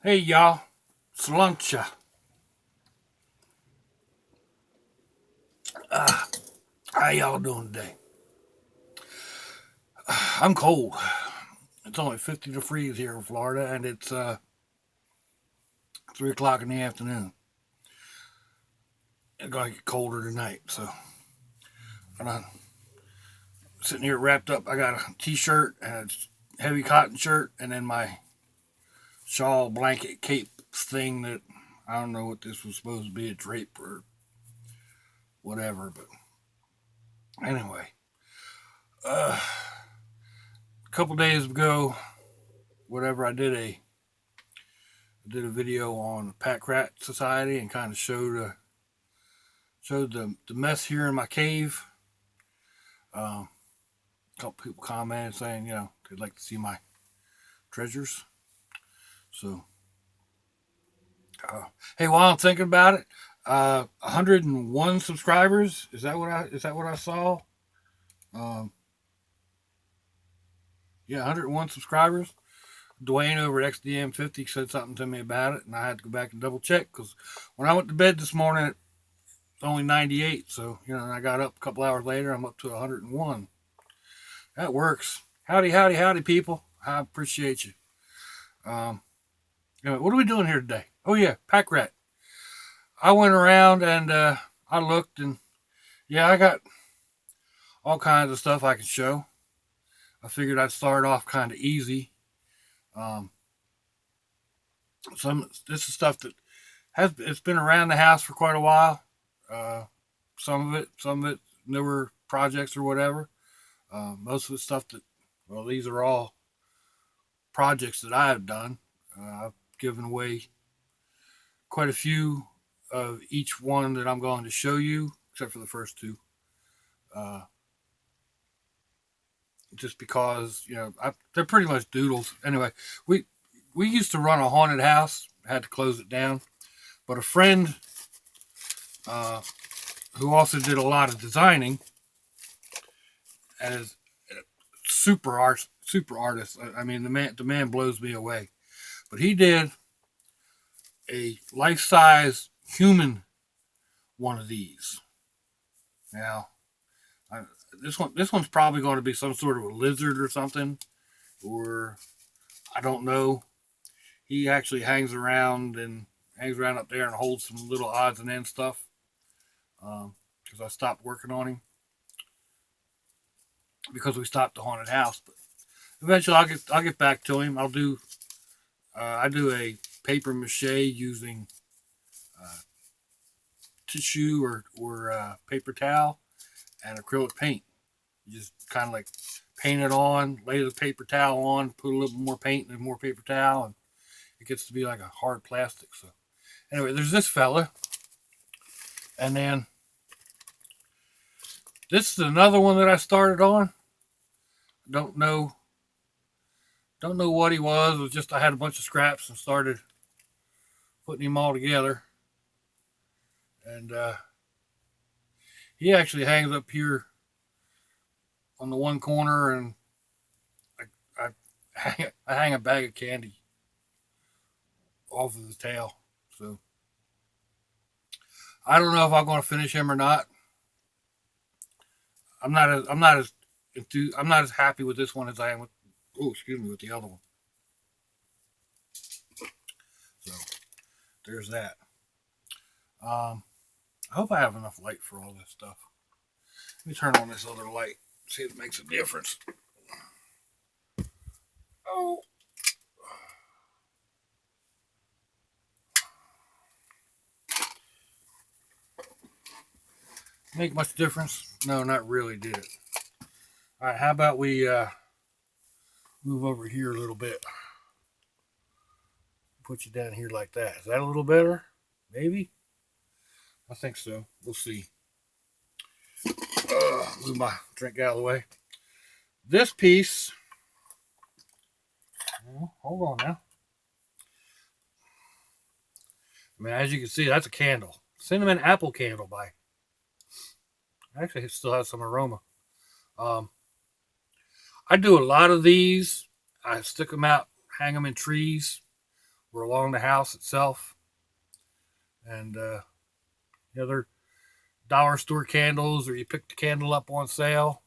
Hey y'all, Sluncha. How y'all doing today? I'm cold. It's only 50 to freeze here in Florida, and it's 3 o'clock in the afternoon. It's gonna get colder tonight, so I'm sitting here wrapped up. I got a t-shirt and a heavy cotton shirt, and then my shawl blanket cape thing that I don't know what this was supposed to be, a drape or whatever, but anyway. A couple days ago, whatever, I did a video on the Pack Rat Society and kind of showed the mess here in my cave. A couple people commented saying, they'd like to see my treasures. So, hey, while I'm thinking about it, 101 subscribers. Is that what I saw? Um, yeah, 101 subscribers. Dwayne over at XDM50 said something to me about it, and I had to go back and double check because when I went to bed this morning, it's only 98. So, I got up a couple hours later, I'm up to 101. That works. Howdy, howdy, howdy, people. I appreciate you. Um, what are we doing here today? Oh, yeah, Pack Rat. I went around and I looked, and yeah, I got all kinds of stuff I can show. I figured I'd start off kind of easy. Um, this is stuff that it's been around the house for quite a while. Uh, some of it newer projects or whatever. Most of the stuff these are all projects that I have done. I've given away quite a few of each one that I'm going to show you, except for the first two. Uh, just because they're pretty much doodles. Anyway, we we used to run a haunted house, had to close it down, but a friend uh, who also did a lot of designing and is a super artist. I mean, the man blows me away. But he did a life size human one of these. Now, I, this one's probably going to be some sort of a lizard or something, or I don't know. He actually hangs around up there and holds some little odds and ends stuff. Because I stopped working on him because we stopped the haunted house. But eventually, I'll get back to him. I do a paper mache using uh, tissue or paper towel and acrylic paint. You just kind of like paint it on, lay the paper towel on, put a little more paint and more paper towel, and it gets to be like a hard plastic. So anyway, there's this fella, and then this is another one that I started on. Don't know, don't know what he was. It was just I had a bunch of scraps and started putting him all together, and he actually hangs up here on the one corner, and I I hang a bag of candy off of the tail. So I don't know if I'm going to finish him or not. I'm not as happy with this one as I am with with the other one. So there's that. Um, I hope I have enough light for all this stuff. Let me turn on this other light, see if it makes a difference. Oh, make much difference? No, not really, did it? All right, how about we move over here a little bit? Put you down here like that. Is that a little better? Maybe. I think so. We'll see. Move my drink out of the way. This piece. Hold on now. I mean, as you can see, that's a candle. Cinnamon apple candle by. Actually, it still has some aroma. Um, I do a lot of these. I stick them out, hang them in trees were along the house itself. And they're dollar store candles, or you pick the candle up on sale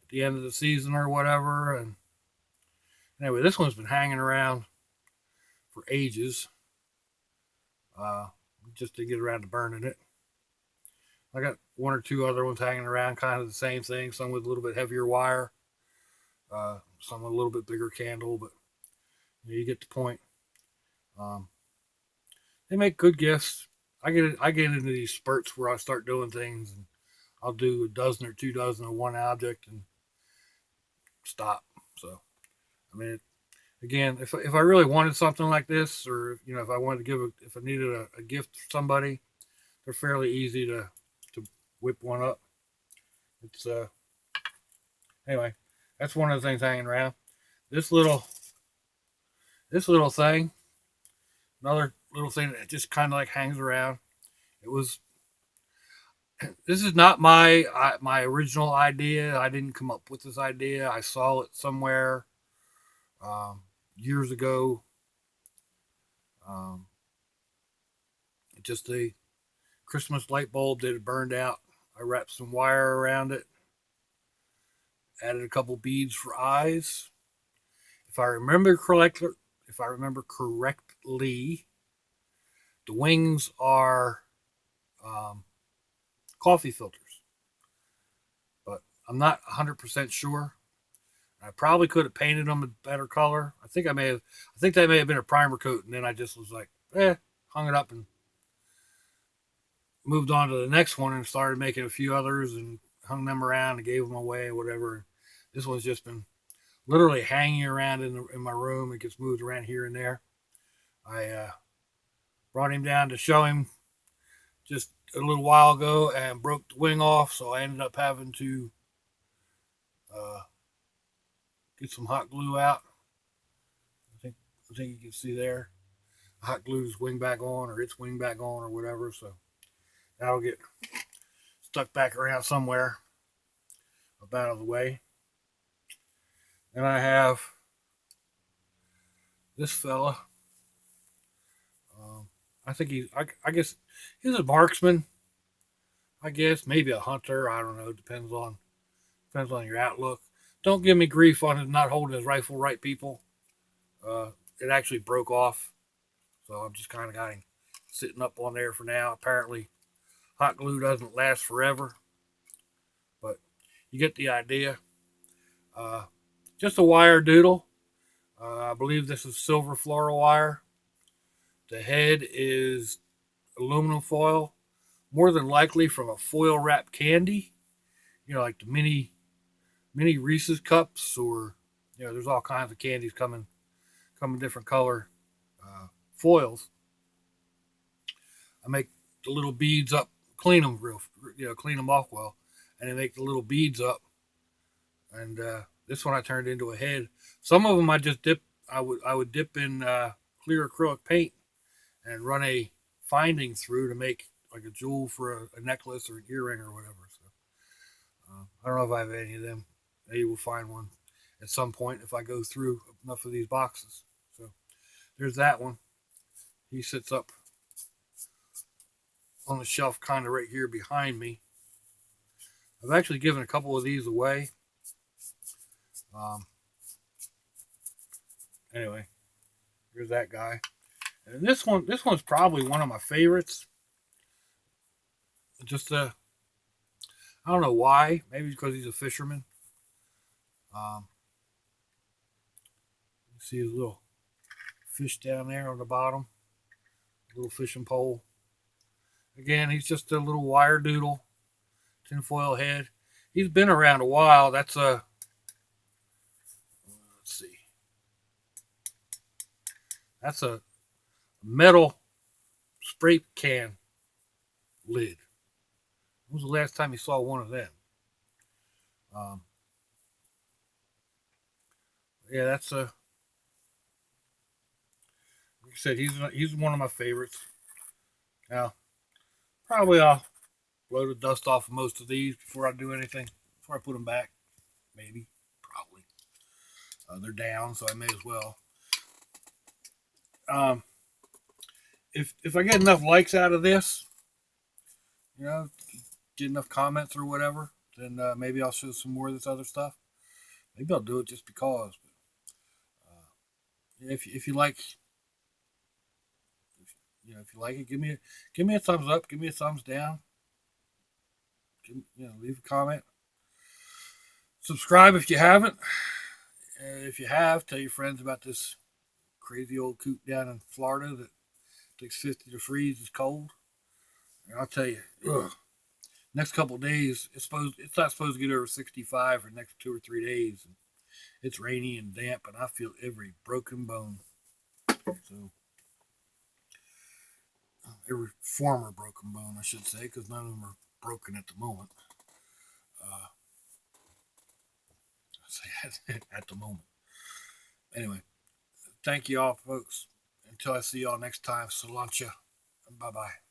at the end of the season or whatever. And anyway, this one's been hanging around for ages. Just to get around to burning it. I got one or two other ones hanging around, kind of the same thing. Some with a little bit heavier wire, some with a little bit bigger candle, but you get the point. They make good gifts. I get into these spurts where I start doing things, and I'll do a dozen or 2 dozen of one object and stop. So, I mean, again, if I really wanted something like this, or if I wanted to if I needed a gift for somebody, they're fairly easy to whip one up. It's anyway, that's one of the things hanging around. This little thing, another little thing that just kind of like hangs around. This is not my original idea. I didn't come up with this idea. I saw it somewhere years ago. Just a Christmas light bulb that had burned out. I wrapped some wire around it, added a couple beads for eyes. If I remember correctly, the wings are coffee filters, but I'm not 100% sure. I probably could have painted them a better color. I think that may have been a primer coat, and then I just was like, hung it up and moved on to the next one and started making a few others and hung them around and gave them away or whatever. This one's just been literally hanging around in my room. It gets moved around here and there. I brought him down to show him just a little while ago and broke the wing off, so I ended up having to get some hot glue out. I think you can see there. Hot glue's wing back on, or its wing back on, or whatever. So that'll get stuck back around somewhere up out of the way. And I have this fella. I guess he's a marksman. I guess maybe a hunter. I don't know. Depends on your outlook. Don't give me grief on him not holding his rifle right, people. It actually broke off, so I'm just kind of got him sitting up on there for now. Apparently, hot glue doesn't last forever, but you get the idea. Just a wire doodle. I believe this is silver floral wire. The head is aluminum foil, more than likely from a foil wrapped candy. Like the mini Reese's cups, or there's all kinds of candies coming different color foils. I make the little beads up, clean them clean them off well, and I make the little beads up. And this one I turned into a head. Some of them I just dip. I would dip in clear acrylic paint and run a finding through to make like a jewel for a necklace or an earring or whatever. So I don't know if I have any of them. Maybe we'll find one at some point if I go through enough of these boxes. So there's that one. He sits up on the shelf kind of right here behind me. I've actually given a couple of these away. Anyway, here's that guy. And this one's probably one of my favorites. Just I don't know why. Maybe because he's a fisherman. You see his little fish down there on the bottom. Little fishing pole. Again, he's just a little wire doodle. Tinfoil head. He's been around a while. That's a... Let's see. That's a metal spray can lid. When was the last time you saw one of them? Yeah, that's a... Like I said, he's one of my favorites. Now, probably I'll blow the dust off of most of these before I do anything. Before I put them back. Maybe. Probably. They're down, so I may as well. If I get enough likes out of this, you know, get enough comments or whatever, then maybe I'll show some more of this other stuff. Maybe I'll do it just because. If you like, if you like it, give me a thumbs up, give me a thumbs down. Leave a comment. Subscribe if you haven't. If you have, tell your friends about this crazy old coop down in Florida that takes 50 to freeze. It's cold. And I'll tell you, next couple of days, it's not supposed to get over 65 for the next 2 or 3 days. And it's rainy and damp, and I feel every broken bone. So every former broken bone, I should say, because none of them are broken at the moment. I say at the moment. Anyway, thank you all, folks. Until I see y'all next time, Salancha. Bye bye.